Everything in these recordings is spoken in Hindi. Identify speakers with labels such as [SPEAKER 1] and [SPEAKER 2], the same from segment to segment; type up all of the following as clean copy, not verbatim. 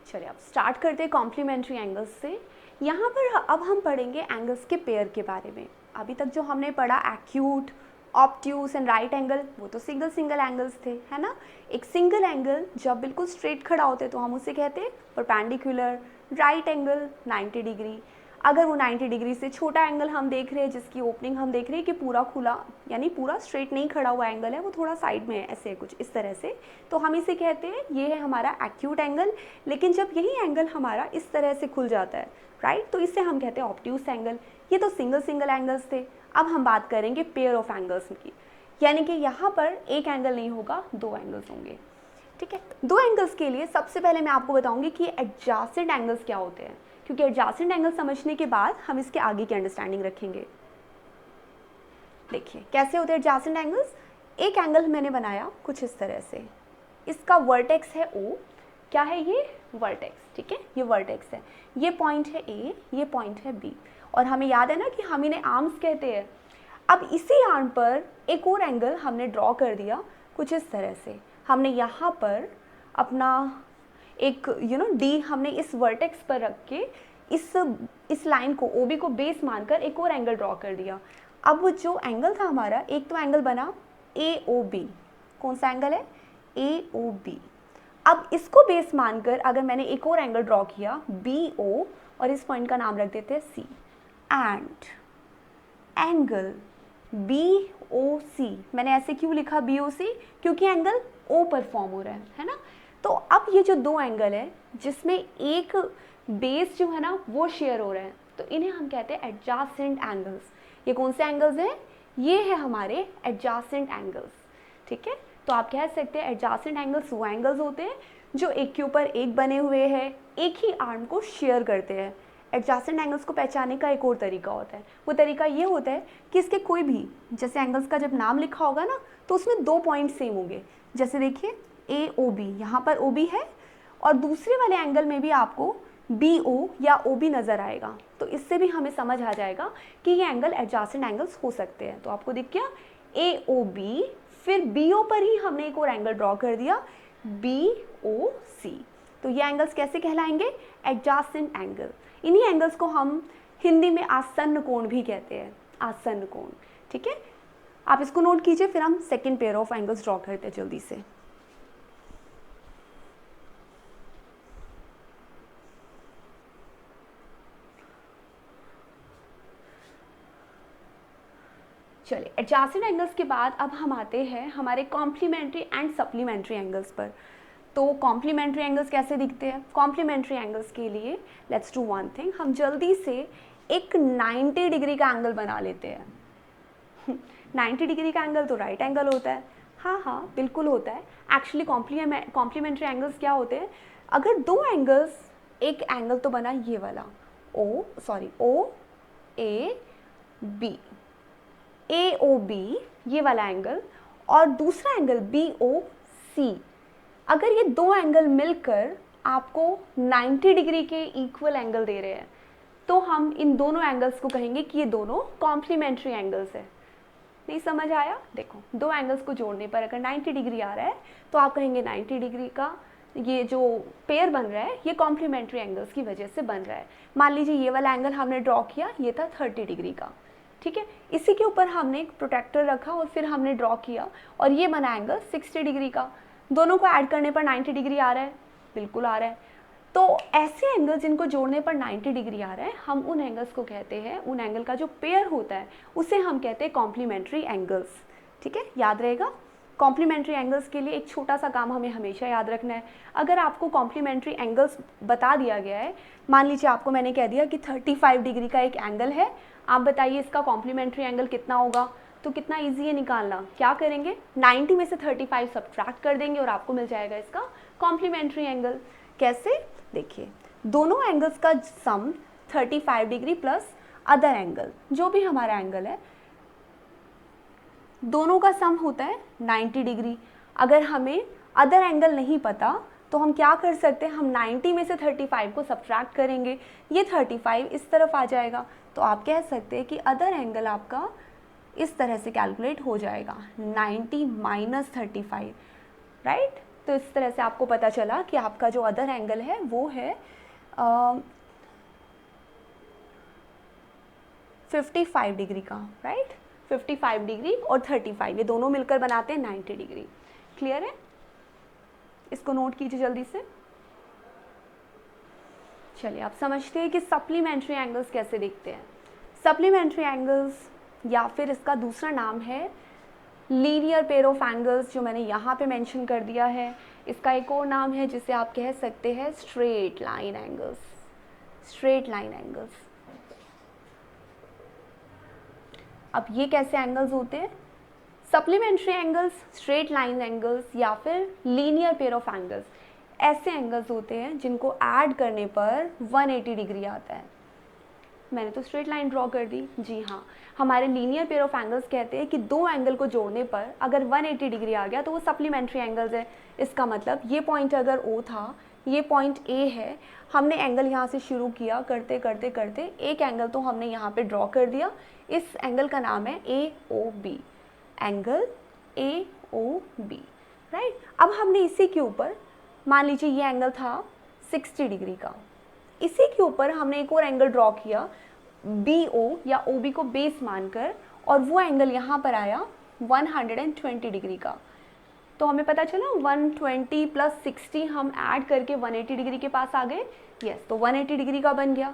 [SPEAKER 1] चलिए अब स्टार्ट करते हैं कॉम्प्लीमेंट्री एंगल्स से। यहाँ पर अब हम पढ़ेंगे एंगल्स के पेयर के बारे में। अभी तक जो हमने पढ़ा acute, obtuse and right angle, वो तो सिंगल सिंगल एंगल्स थे, है ना। एक सिंगल एंगल जब बिल्कुल स्ट्रेट खड़ा होते तो हम उसे कहते हैं परपेंडिकुलर। राइट एंगल 90 डिग्री, अगर वो 90 डिग्री से छोटा एंगल हम देख रहे हैं जिसकी ओपनिंग हम देख रहे हैं कि पूरा खुला यानी पूरा स्ट्रेट नहीं खड़ा हुआ एंगल है, वो थोड़ा साइड में है, ऐसे कुछ इस तरह से, तो हम इसे कहते हैं ये है हमारा एक्यूट एंगल। लेकिन जब यही एंगल हमारा इस तरह से खुल जाता है, राइट, तो इसे हम कहते हैं ऑब्ट्यूस एंगल। ये तो सिंगल सिंगल एंगल्स थे। अब हम बात करेंगे पेयर ऑफ एंगल्स की, यानी कि यहाँ पर एक एंगल नहीं होगा, दो एंगल्स होंगे। ठीक है, दो एंगल्स के लिए सबसे पहले मैं आपको बताऊंगी कि एडजासेंट एंगल्स क्या होते हैं, क्योंकि एडजासेंट एंगल समझने के बाद हम इसके आगे की अंडरस्टैंडिंग रखेंगे। देखिए कैसे होते हैं एडजासेंट एंगल्स। एक एंगल मैंने बनाया कुछ इस तरह से, इसका वर्टेक्स है O, क्या है ये वर्टेक्स, ठीक है, ये वर्टेक्स है, ये पॉइंट है A, ये पॉइंट है B, और हमें याद है ना कि हम इन्हें आर्म्स कहते हैं। अब इसी आर्म पर एक और एंगल हमने ड्रॉ कर दिया कुछ इस तरह से। हमने यहाँ पर अपना एक D हमने इस वर्टेक्स पर रख के इस लाइन को OB को बेस मानकर एक और एंगल ड्रॉ कर दिया। अब जो एंगल था हमारा, एक तो एंगल बना AOB, कौन सा एंगल है AOB। अब इसको बेस मानकर अगर मैंने एक और एंगल ड्रॉ किया BO, और इस पॉइंट का नाम रख देते हैं C, एंड एंगल BOC। मैंने ऐसे क्यों लिखा BOC, क्योंकि एंगल O पर फॉर्म हो रहा है ना। तो अब ये जो दो एंगल है जिसमें एक बेस जो है ना वो शेयर हो रहा है, तो इन्हें हम कहते हैं एडजासेंट एंगल्स। ये कौन से एंगल्स हैं, ये है हमारे एडजासेंट एंगल्स। ठीक है, तो आप कह सकते हैं एडजासेंट एंगल्स वो एंगल्स होते हैं जो एक के ऊपर एक बने हुए हैं, एक ही आर्म को शेयर करते हैं। एडजासेंट एंगल्स को पहचानने का एक और तरीका होता है, वो तरीका ये होता है कि इसके कोई भी, जैसे एंगल्स का जब नाम लिखा होगा ना तो उसमें दो पॉइंट सेम होंगे। जैसे देखिए AOB, यहाँ पर OB है और दूसरे वाले एंगल में भी आपको BO या OB नज़र आएगा, तो इससे भी हमें समझ आ जाएगा कि ये एंगल एडजासेंट एंगल्स हो सकते हैं। तो आपको दिख गया AOB, फिर BO पर ही हमने एक और एंगल ड्रॉ कर दिया BOC। तो ये एंगल्स कैसे कहलाएंगे, एडजासेंट एंगल। इन्हीं एंगल्स को हम हिंदी में आसन्न कोण भी कहते हैं, आसन्न कोण। ठीक है, आप इसको नोट कीजिए, फिर हम second pair of angles draw करते हैं जल्दी से। चलिए, एडजासेंट एंगल्स के बाद अब हम आते हैं हमारे कॉम्प्लीमेंट्री एंड सप्लीमेंट्री एंगल्स पर। तो कॉम्प्लीमेंट्री एंगल्स कैसे दिखते हैं, कॉम्प्लीमेंट्री एंगल्स के लिए लेट्स डू वन थिंग, हम जल्दी से एक 90 डिग्री का एंगल बना लेते हैं। 90 डिग्री का एंगल तो राइट एंगल होता है, हाँ बिल्कुल होता है। एक्चुअली कॉम्प्लीमेंट्री एंगल्स क्या होते हैं, अगर दो एंगल्स, एक एंगल तो बना ये वाला OAB, AOB ये वाला एंगल, और दूसरा एंगल BOC, अगर ये दो एंगल मिलकर आपको 90 डिग्री के इक्वल एंगल दे रहे हैं तो हम इन दोनों एंगल्स को कहेंगे कि ये दोनों कॉम्प्लीमेंट्री एंगल्स है। नहीं समझ आया, देखो दो एंगल्स को जोड़ने पर अगर 90 डिग्री आ रहा है तो आप कहेंगे 90 डिग्री का ये जो पेयर बन रहा है ये कॉम्प्लीमेंट्री एंगल्स की वजह से बन रहा है। मान लीजिए ये वाला एंगल हमने ड्रॉ किया, ये था 30 डिग्री का, ठीक है, इसी के ऊपर हमने एक प्रोटेक्टर रखा और फिर हमने ड्रॉ किया और ये बना एंगल 60 डिग्री का। दोनों को ऐड करने पर 90 डिग्री आ रहा है, बिल्कुल आ रहा है। तो ऐसे एंगल जिनको जोड़ने पर 90 डिग्री आ रहा है, हम उन एंगल्स को कहते हैं, उन एंगल का जो पेयर होता है उसे हम कहते हैं कॉम्प्लीमेंट्री एंगल्स। ठीक है, याद रहेगा। कॉम्प्लीमेंट्री एंगल्स के लिए एक छोटा सा काम हमें हमेशा याद रखना है। अगर आपको कॉम्प्लीमेंट्री एंगल्स बता दिया गया है, मान लीजिए आपको मैंने कह दिया कि 35 डिग्री का एक एंगल है, आप बताइए इसका कॉम्प्लीमेंट्री एंगल कितना होगा, तो कितना इजी है निकालना। क्या करेंगे, 90 में से 35 सब्ट्रैक्ट कर देंगे और आपको मिल जाएगा इसका कॉम्प्लीमेंट्री एंगल। कैसे, देखिए दोनों एंगल्स का सम 35 डिग्री प्लस अदर एंगल, जो भी हमारा एंगल है, दोनों का सम होता है 90 डिग्री। अगर हमें अदर एंगल नहीं पता तो हम क्या कर सकते हैं, हम 90 में से 35 को सब्ट्रैक्ट करेंगे, ये 35 इस तरफ आ जाएगा, तो आप कह सकते हैं कि अदर एंगल आपका इस तरह से कैलकुलेट हो जाएगा, 90 माइनस 35, राइट। तो इस तरह से आपको पता चला कि आपका जो अदर एंगल है वो है 55 डिग्री का, राइट। 55 डिग्री और 35 ये दोनों मिलकर बनाते हैं 90 डिग्री। क्लियर है? इसको नोट कीजिए जल्दी से। चलिए आप समझते हैं कि सप्लीमेंट्री एंगल्स कैसे दिखते हैं। सप्लीमेंट्री एंगल्स या फिर इसका दूसरा नाम है लीनियर पेयर ऑफ एंगल्स, जो मैंने यहाँ पे मेंशन कर दिया है। इसका एक और नाम है जिसे आप कह सकते हैं straight line angles. Straight line angles. अब ये कैसे एंगल्स होते हैं? Supplementary angles, straight line angles या फिर लीनियर पेयर ऑफ एंगल्स ऐसे एंगल्स होते हैं जिनको ऐड करने पर 180 डिग्री आता है। मैंने तो स्ट्रेट लाइन ड्रॉ कर दी। जी हाँ, हमारे लीनियर पेयर ऑफ एंगल्स कहते हैं कि दो एंगल को जोड़ने पर अगर 180 डिग्री आ गया तो वो सप्लीमेंट्री एंगल्स है। इसका मतलब ये पॉइंट अगर O था, ये पॉइंट A है, हमने एंगल यहाँ से शुरू किया, करते करते करते एक एंगल तो हमने यहाँ पे ड्रॉ कर दिया। इस एंगल का नाम है AOB, एंगल AOB, राइट। अब हमने इसी के ऊपर, मान लीजिए ये एंगल था 60 डिग्री का, इसी के ऊपर हमने एक और एंगल ड्रॉ किया BO या OB को बेस मानकर, और वो एंगल यहाँ पर आया 120 डिग्री का। तो हमें पता चला 120 प्लस 60 हम ऐड करके 180 डिग्री के पास आ गए। यस, तो 180 डिग्री का बन गया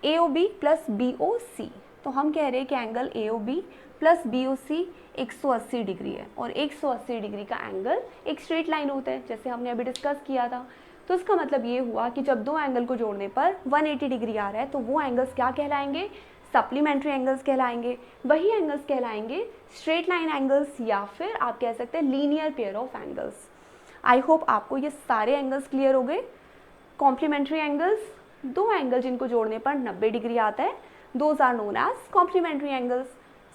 [SPEAKER 1] AOB प्लस BOC। तो हम कह रहे हैं कि angle AOB plus BOC 180 degree है, और 180 डिग्री का एंगल एक स्ट्रेट लाइन होता है, जैसे हमने अभी डिस्कस किया था। तो इसका मतलब ये हुआ कि जब दो एंगल को जोड़ने पर 180 डिग्री आ रहा है तो वो एंगल्स क्या कहलाएंगे? सप्लीमेंट्री एंगल्स कहलाएंगे। वही एंगल्स कहलाएंगे स्ट्रेट लाइन एंगल्स या फिर आप कह सकते हैं linear pair of angles. I hope आपको ये सारे एंगल्स क्लियर हो गए। कॉम्प्लीमेंट्री एंगल्स, दो एंगल जिनको जोड़ने पर 90 डिग्री आता है, those are known as complementary angles.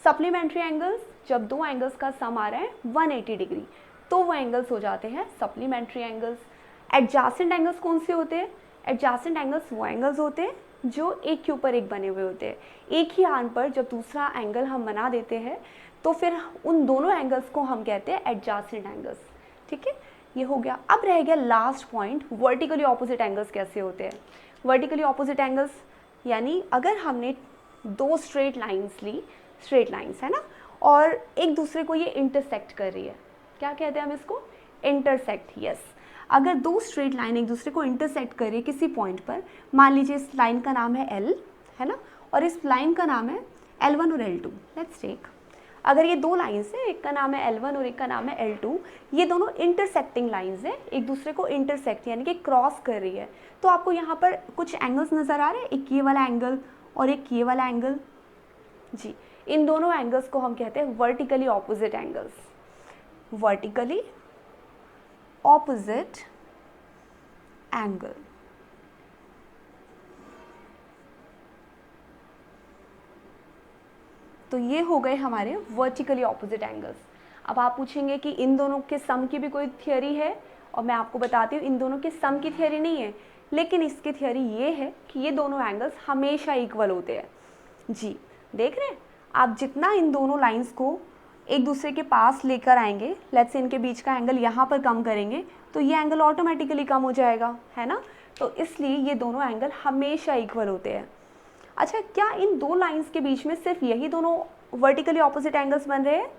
[SPEAKER 1] Supplementary angles, जब दो एंगल्स का सम आ रहा है 180 डिग्री तो वो एंगल्स हो जाते हैं सप्लीमेंट्री एंगल्स। एडजासेंट एंगल्स कौन से होते हैं? एडजासेंट एंगल्स वो एंगल्स होते हैं जो एक के ऊपर एक बने हुए होते हैं। एक ही आर्म पर जब दूसरा एंगल हम बना देते हैं तो फिर उन दोनों एंगल्स को हम कहते हैं एडजासेंट एंगल्स। ठीक है, ये हो गया। अब रह गया last point, vertically opposite angles कैसे होते हैं। वर्टिकली ऑपोजिट एंगल्स यानी अगर हमने दो स्ट्रेट लाइंस ली, स्ट्रेट लाइंस है ना, और एक दूसरे को ये इंटरसेक्ट कर रही है, क्या कहते हैं हम इसको? इंटरसेक्ट। यस, अगर दो स्ट्रेट लाइन एक दूसरे को इंटरसेक्ट करे किसी पॉइंट पर, मान लीजिए इस लाइन का नाम है L, है ना, और इस लाइन का नाम है L1 और L2। लेट्स टेक, अगर ये दो लाइन्स है, एक का नाम है L1 और एक का नाम है L2, ये दोनों इंटरसेक्टिंग लाइन्स है, एक दूसरे को इंटरसेक्ट यानी कि क्रॉस कर रही है। तो आपको यहाँ पर कुछ एंगल्स नज़र आ रहे हैं, एक ये वाला एंगल और एक ये वाला एंगल। जी, इन दोनों एंगल्स को हम कहते हैं vertically opposite angles. Vertically opposite angle. तो ये हो गए हमारे वर्टिकली ऑपोजिट एंगल्स। अब आप पूछेंगे कि इन दोनों के सम की भी कोई थियोरी है, और मैं आपको बताती हूँ इन दोनों के सम की थियोरी नहीं है, लेकिन इसकी थियोरी ये है कि ये दोनों एंगल्स हमेशा इक्वल होते हैं। जी, देख रहे हैं आप, जितना इन दोनों लाइंस को एक दूसरे के पास लेकर आएंगे, लेट्स से इनके बीच का एंगल यहाँ पर कम करेंगे तो ये एंगल ऑटोमेटिकली कम हो जाएगा, है ना। तो इसलिए ये दोनों एंगल हमेशा इक्वल होते हैं। अच्छा, क्या इन दो लाइंस के बीच में सिर्फ यही दोनों वर्टिकली ऑपोजिट एंगल्स बन रहे हैं?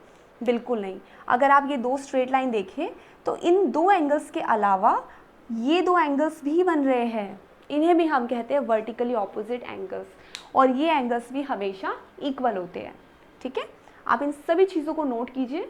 [SPEAKER 1] बिल्कुल नहीं। अगर आप ये दो स्ट्रेट लाइन देखें तो इन दो एंगल्स के अलावा ये दो एंगल्स भी बन रहे हैं, इन्हें भी हम कहते हैं वर्टिकली ऑपोजिट एंगल्स, और ये एंगल्स भी हमेशा इक्वल होते हैं। ठीक है, आप इन सभी चीज़ों को नोट कीजिए।